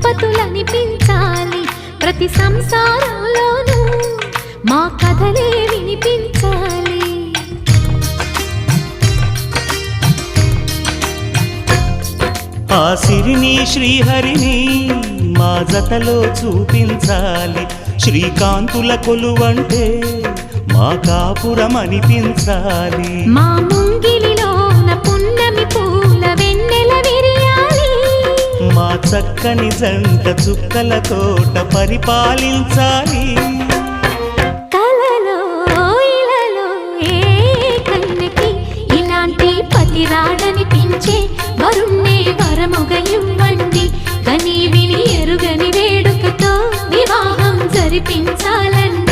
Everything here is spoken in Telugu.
దంపతులనిపించాలి ప్రతి సంసారంలోనూ మా కథలే వినిపించాలి. ఆ సిరిని శ్రీహరిని మా జతలో చూపించాలి. శ్రీకాంతుల కొలువంటే మా కాపురం అనిపించాలి. మా ముంగిలిలోన పున్నమి పూల వెన్నెల విరియాలి. మా చక్కని జంట చుక్కల తోట పరిపాలించాలి. కలలో ఇలలో ఏ కన్నెకి ఇలాంటి పతి రాడనిపించే వరుణ్ణే వరముగ ఇవ్వండి. కని విని ఎరుగని వేడుకతో వివాహం జరిపించాలండి.